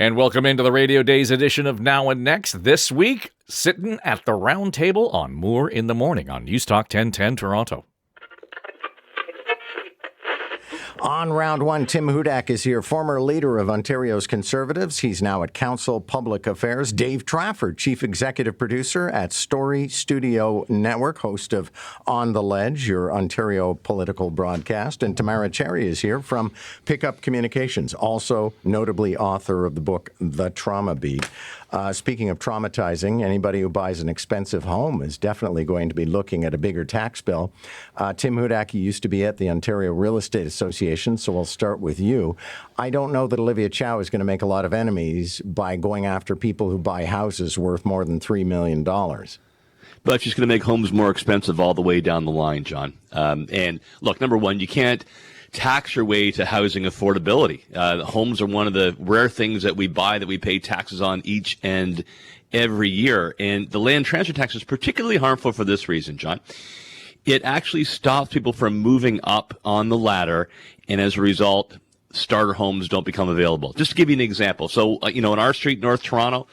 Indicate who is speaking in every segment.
Speaker 1: And welcome into the Radio Days edition of Now and Next. This week, sitting at the round table on Moore in the Morning on News Talk 1010 Toronto.
Speaker 2: On round one, Tim Hudak is here, former leader of Ontario's Conservatives. He's now at Council Public Affairs. Dave Trafford, chief executive producer at Story Studio Network, host of On the Ledge, your Ontario political broadcast. And Tamara Cherry is here from Pickup Communications, also notably author of the book The Trauma Beat. Speaking of traumatizing, anybody who buys an expensive home is definitely going to be looking at a bigger tax bill. Tim Hudak used to be at the Ontario Real Estate Association, so we'll start with you. I don't know that Olivia Chow is going to make a lot of enemies by going after people who buy houses worth more than $3 million.
Speaker 3: But she's going to make homes more expensive all the way down the line, John. And look, number one, you can't tax your way to housing affordability. Homes are one of the rare things that we buy that we pay taxes on each and every year. And the land transfer tax is particularly harmful for this reason, John. It actually stops people from moving up on the ladder, and as a result, starter homes don't become available. Just to give you an example. So, in our street, North Toronto,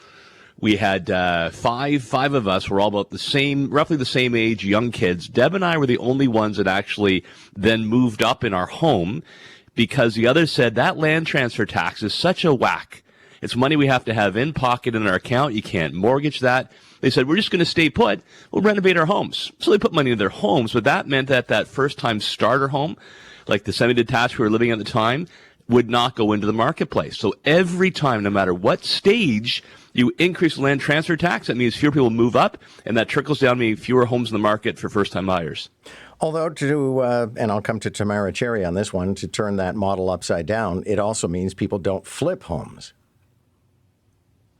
Speaker 3: we had five of us were all about roughly the same age, young kids. Deb and I were the only ones that actually then moved up in our home because the others said that land transfer tax is such a whack. It's money we have to have in pocket in our account. You can't mortgage that. They said, we're just going to stay put. We'll renovate our homes. So they put money in their homes, but that meant that first-time starter home, like the semi-detached we were living at the time, would not go into the marketplace. So every time, no matter what stage you increase the land transfer tax, that means fewer people move up, and that trickles down, meaning fewer homes in the market for first-time buyers.
Speaker 2: Although and I'll come to Tamara Cherry on this one, to turn that model upside down, it also means people don't flip homes.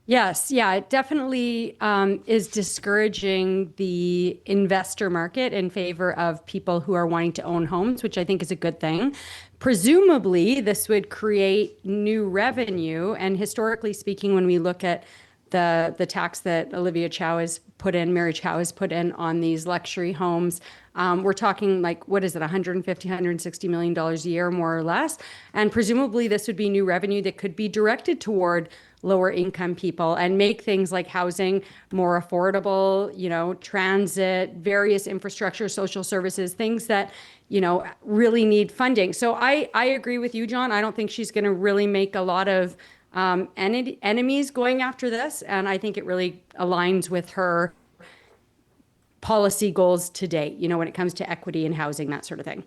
Speaker 4: Yes, yeah, it definitely is discouraging the investor market in favor of people who are wanting to own homes, which I think is a good thing. Presumably, this would create new revenue. And historically speaking, when we look at the tax that Olivia Chow has put in, Mary Chow has put in on these luxury homes, we're talking like, what is it, $150, $160 million a year, more or less. And presumably this would be new revenue that could be directed toward lower income people and make things like housing more affordable, transit, various infrastructure, social services, things that, really need funding. So I agree with you, John. I don't think she's going to really make a lot of enemies going after this. And I think it really aligns with her policy goals to date, when it comes to equity and housing, that sort of thing.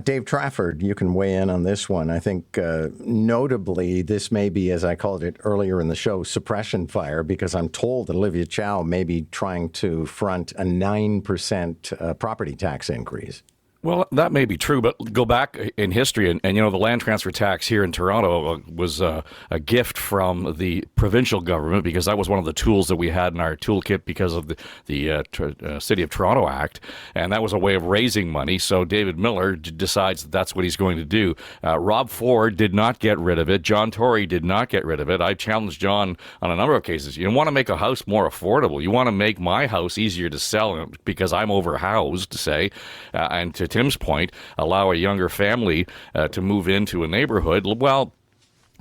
Speaker 2: Dave Trafford, you can weigh in on this one. I think notably, this may be, as I called it earlier in the show, suppression fire, because I'm told that Olivia Chow may be trying to front a 9% property tax increase.
Speaker 1: Well, that may be true, but go back in history, and the land transfer tax here in Toronto was a gift from the provincial government, because that was one of the tools that we had in our toolkit because of the City of Toronto Act, and that was a way of raising money. So David Miller decides that that's what he's going to do. Rob Ford did not get rid of it. John Tory did not get rid of it. I challenged John on a number of cases. You want to make a house more affordable. You want to make my house easier to sell because I'm overhoused, say, and to Tim's point, allow a younger family to move into a neighborhood. Well,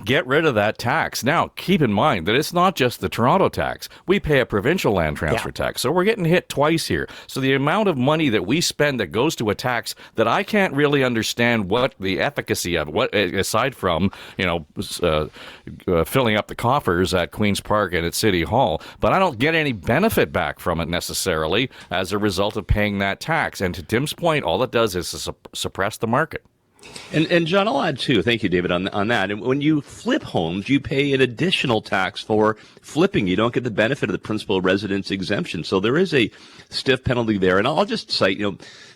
Speaker 1: get rid of that tax. Now, keep in mind that it's not just the Toronto tax. We pay a provincial land transfer tax, so we're getting hit twice here. So the amount of money that we spend that goes to a tax that I can't really understand what the efficacy of, what aside from filling up the coffers at Queen's Park and at City Hall, but I don't get any benefit back from it necessarily as a result of paying that tax. And to Tim's point, all it does is suppress the market.
Speaker 3: And John, I'll add too. Thank you, David, on that. And when you flip homes, you pay an additional tax for flipping. You don't get the benefit of the principal residence exemption. So there is a stiff penalty there. And I'll just cite,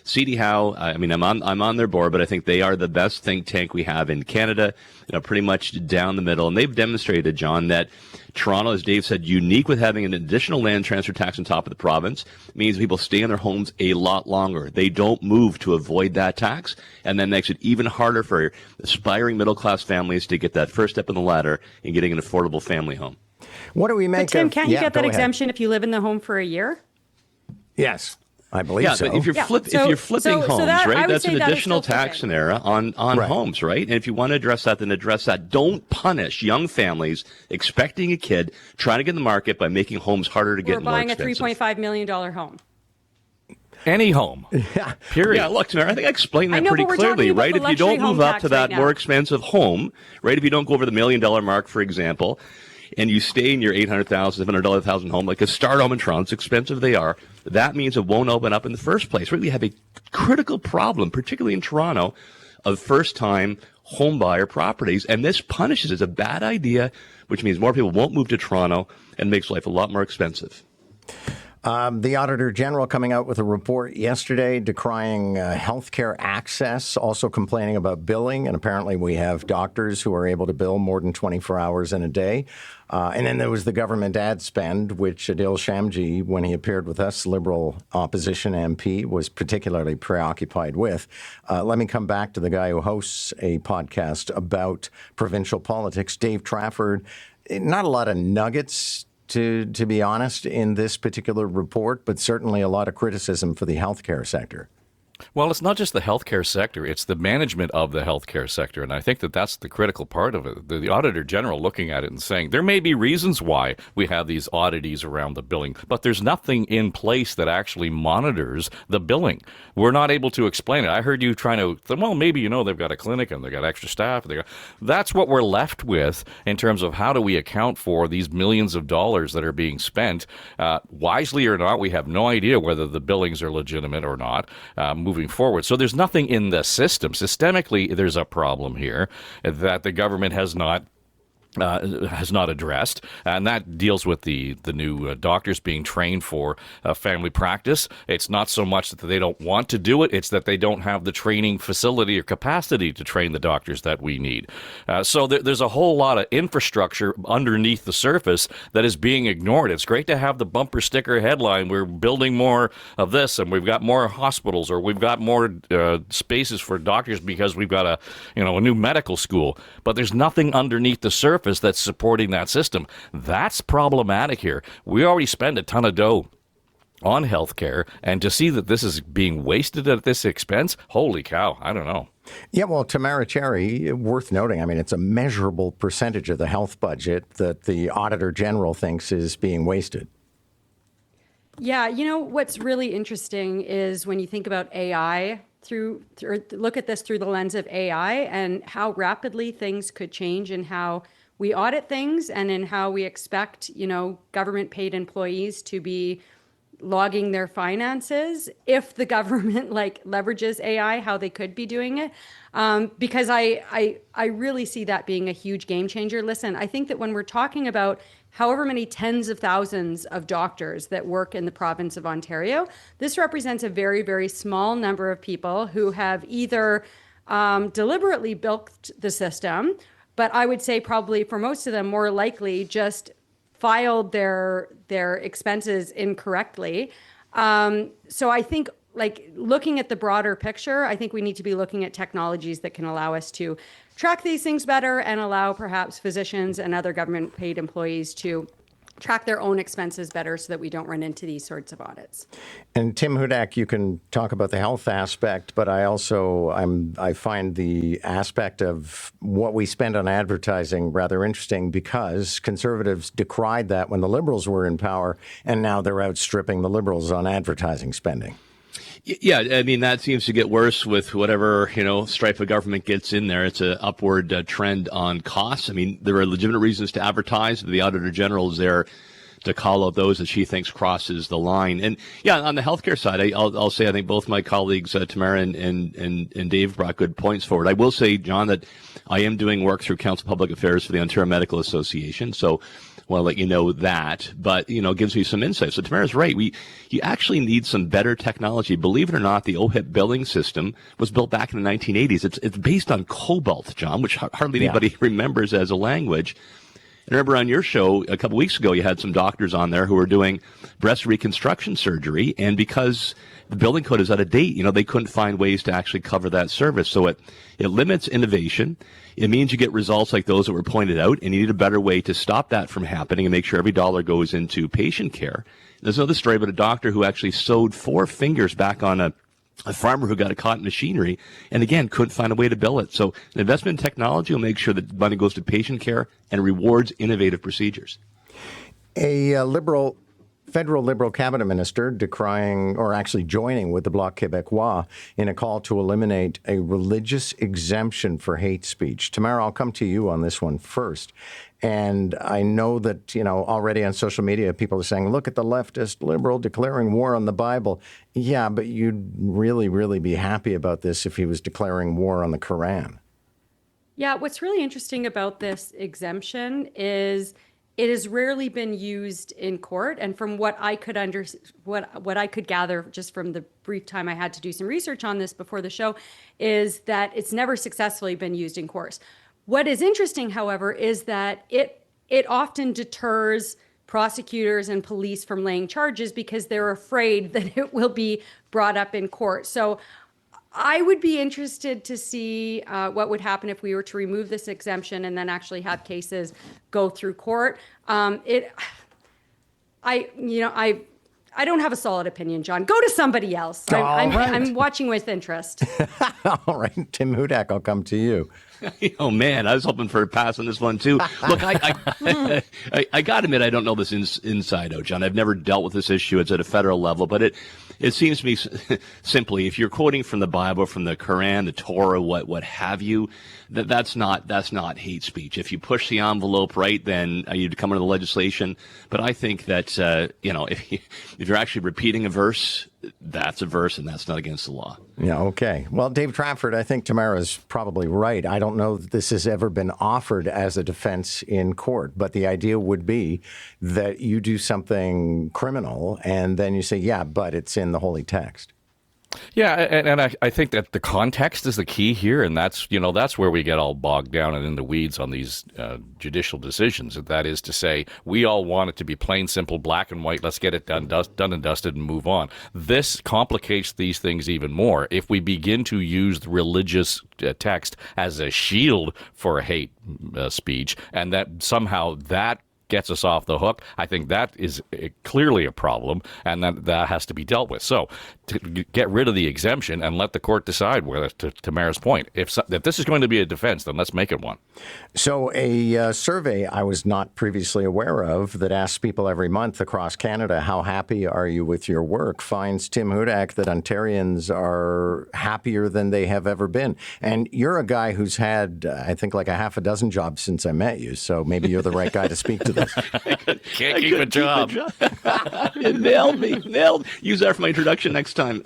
Speaker 3: C.D. Howe. I mean, I'm on their board, but I think they are the best think tank we have in Canada. Pretty much down the middle, and they've demonstrated, John, that Toronto, as Dave said, unique with having an additional land transfer tax on top of the province, means people stay in their homes a lot longer. They don't move to avoid that tax, and then makes it even harder for aspiring middle-class families to get that first step in the ladder in getting an affordable family home.
Speaker 2: What do we make
Speaker 4: But Tim,
Speaker 2: of...
Speaker 4: can't you get that exemption if you live in the home for a year?
Speaker 2: Yes. I believe so.
Speaker 3: But if you're
Speaker 4: So
Speaker 3: flipping homes,
Speaker 4: that,
Speaker 3: right,
Speaker 4: I would
Speaker 3: that's
Speaker 4: say
Speaker 3: an
Speaker 4: that is
Speaker 3: additional
Speaker 4: still
Speaker 3: tax
Speaker 4: flipping.
Speaker 3: scenario on
Speaker 2: Right.
Speaker 3: homes, right? And if you want to address that, then address that. Don't punish young families expecting a kid, trying to get in the market by making homes harder to get
Speaker 4: We're
Speaker 3: and more
Speaker 4: buying a
Speaker 3: expensive.
Speaker 4: $3.5 million home.
Speaker 1: Any home. Period.
Speaker 3: Yeah, look, Tamara, I think I explained that
Speaker 4: I know,
Speaker 3: pretty
Speaker 4: but we're
Speaker 3: clearly,
Speaker 4: talking about
Speaker 3: right?
Speaker 4: the
Speaker 3: If you don't
Speaker 4: luxury
Speaker 3: move
Speaker 4: home
Speaker 3: up
Speaker 4: tax
Speaker 3: to that
Speaker 4: right now.
Speaker 3: more expensive home, right? If you don't go over the $1 million mark, for example, and you stay in your $800,000, $700,000 home, like a start home in Toronto, it's expensive they are, that means it won't open up in the first place. Right? We have a critical problem, particularly in Toronto, of first-time home buyer properties, and this punishes. It's a bad idea, which means more people won't move to Toronto and makes life a lot more expensive.
Speaker 2: The Auditor General coming out with a report yesterday decrying healthcare access, also complaining about billing. And apparently we have doctors who are able to bill more than 24 hours in a day. And then there was the government ad spend, which Adil Shamji, when he appeared with us, Liberal opposition MP, was particularly preoccupied with. Let me come back to the guy who hosts a podcast about provincial politics, Dave Trafford. Not a lot of nuggets, to be honest, in this particular report, but certainly a lot of criticism for the healthcare sector.
Speaker 1: Well, it's not just the healthcare sector, it's the management of the healthcare sector. And I think that that's the critical part of it. The Auditor General looking at it and saying there may be reasons why we have these oddities around the billing, but there's nothing in place that actually monitors the billing. We're not able to explain it. I heard you trying to, well, maybe, they've got a clinic and they've got extra staff. That's what we're left with in terms of how do we account for these millions of dollars that are being spent. Wisely or not, we have no idea whether the billings are legitimate or not. Moving forward. So there's nothing in the system. Systemically, there's a problem here that the government has not addressed, and that deals with the new doctors being trained for family practice. It's not so much that they don't want to do it, it's that they don't have the training facility or capacity to train the doctors that we need. So there's a whole lot of infrastructure underneath the surface that is being ignored. It's great to have the bumper sticker headline, we're building more of this, and we've got more hospitals, or we've got more spaces for doctors because we've got a new medical school, but there's nothing underneath the surface that's supporting that system. That's problematic here. We already spend a ton of dough on healthcare, and to see that this is being wasted at this expense, holy cow, I don't know.
Speaker 2: Yeah, well, Tamara Cherry, worth noting, I mean, it's a measurable percentage of the health budget that the Auditor General thinks is being wasted.
Speaker 4: Yeah, what's really interesting is when you think about AI, or look at this through the lens of AI and how rapidly things could change and how we audit things and in how we expect, government paid employees to be logging their finances if the government leverages AI, how they could be doing it. Because I really see that being a huge game changer. Listen, I think that when we're talking about however many tens of thousands of doctors that work in the province of Ontario, this represents a very, very small number of people who have either deliberately bilked the system, but I would say probably for most of them, more likely just filed their expenses incorrectly. So I think looking at the broader picture, I think we need to be looking at technologies that can allow us to track these things better and allow perhaps physicians and other government paid employees to track their own expenses better so that we don't run into these sorts of audits.
Speaker 2: And Tim Hudak, you can talk about the health aspect, but I find the aspect of what we spend on advertising rather interesting because Conservatives decried that when the Liberals were in power, and now they're outstripping the Liberals on advertising spending.
Speaker 3: Yeah, I mean, that seems to get worse with whatever, stripe of government gets in there. It's an upward trend on costs. I mean, there are legitimate reasons to advertise. The Auditor General is there to call out those that she thinks crosses the line. And yeah, on the healthcare side, I'll say I think both my colleagues, Tamara and Dave, brought good points forward. I will say, John, that I am doing work through Council of Public Affairs for the Ontario Medical Association. So I want to let you know that, but, it gives me some insight. So Tamara's right. You actually need some better technology. Believe it or not, the OHIP billing system was built back in the 1980s. It's based on COBOL, John, which hardly anybody remembers as a language. And remember on your show a couple weeks ago, you had some doctors on there who were doing breast reconstruction surgery. And because the billing code is out of date, they couldn't find ways to actually cover that service. So it limits innovation. It means you get results like those that were pointed out, and you need a better way to stop that from happening and make sure every dollar goes into patient care. There's another story about a doctor who actually sewed 4 fingers back on a farmer who got caught in machinery and, again, couldn't find a way to bill it. So an investment in technology will make sure that money goes to patient care and rewards innovative procedures.
Speaker 2: A federal Liberal cabinet minister decrying, or actually joining with the Bloc Québécois in a call to eliminate a religious exemption for hate speech. Tamara, I'll come to you on this one first. And I know that, already on social media, people are saying, look at the leftist Liberal declaring war on the Bible. Yeah, but you'd really, really be happy about this if he was declaring war on the Quran.
Speaker 4: Yeah, what's really interesting about this exemption is it has rarely been used in court, and from what I could what I could gather just from the brief time I had to do some research on this before the show, is that it's never successfully been used in courts. What is interesting, however, is that it often deters prosecutors and police from laying charges because they're afraid that it will be brought up in court. So I would be interested to see what would happen if we were to remove this exemption and then actually have cases go through court. I don't have a solid opinion, John. Go to somebody else. I'm watching with interest.
Speaker 2: All right, Tim Hudak, I'll come to you.
Speaker 3: Oh, man, I was hoping for a pass on this one, too. Look, I got to admit, I don't know this inside out, John. I've never dealt with this issue. It's at a federal level, but it seems to me simply, if you're quoting from the Bible, from the Quran, the Torah, what have you, that's not hate speech. If you push the envelope right, then you'd come under the legislation. But I think that, if you're actually repeating a verse, that's a verse, and that's not against the law.
Speaker 2: Yeah, okay. Well, Dave Trafford, I think Tamara's probably right. I don't know that this has ever been offered as a defense in court, but the idea would be that you do something criminal, and then you say, yeah, but it's in the holy text.
Speaker 1: Yeah, and I think that the context is the key here, and that's where we get all bogged down and in the weeds on these judicial decisions. That is to say, we all want it to be plain, simple, black and white. Let's get it done and dusted, and move on. This complicates these things even more. If we begin to use the religious text as a shield for hate speech, and that somehow that gets us off the hook, I think that is clearly a problem, and that has to be dealt with. So to get rid of the exemption and let the court decide whether, to Tamara's point, if this is going to be a defense, then let's make it one.
Speaker 2: So a survey I was not previously aware of that asks people every month across Canada, how happy are you with your work, finds, Tim Hudak, that Ontarians are happier than they have ever been. And you're a guy who's had, I think, like a half a dozen jobs since I met you, so maybe you're the right guy to speak to this.
Speaker 1: Can't keep a job.
Speaker 3: It nailed me. Use that for my introduction next time.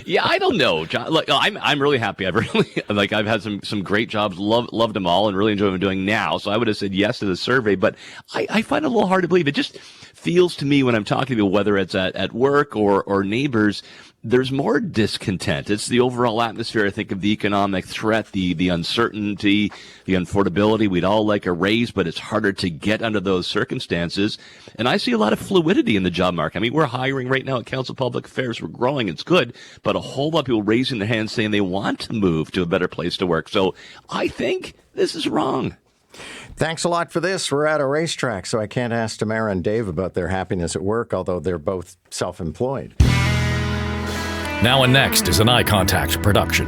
Speaker 3: Yeah, I don't know, John. Look, I'm really happy. I've had some great jobs. Loved them all, and really enjoy what I'm doing now. So I would have said yes to the survey, but I find it a little hard to believe. It just feels to me when I'm talking to people, whether it's at work or neighbors, there's more discontent. It's the overall atmosphere, I think, of the economic threat, the uncertainty, the affordability. We'd all like a raise, but it's harder to get under those circumstances. And I see a lot of fluidity in the job market. I mean, we're hiring right now at Council of Public Affairs. We're growing. It's good. But a whole lot of people raising their hands saying they want to move to a better place to work. So I think this is wrong.
Speaker 2: Thanks a lot for this. We're at a racetrack, so I can't ask Tamara and Dave about their happiness at work, although they're both self-employed.
Speaker 1: Now and Next is an Eye Contact production.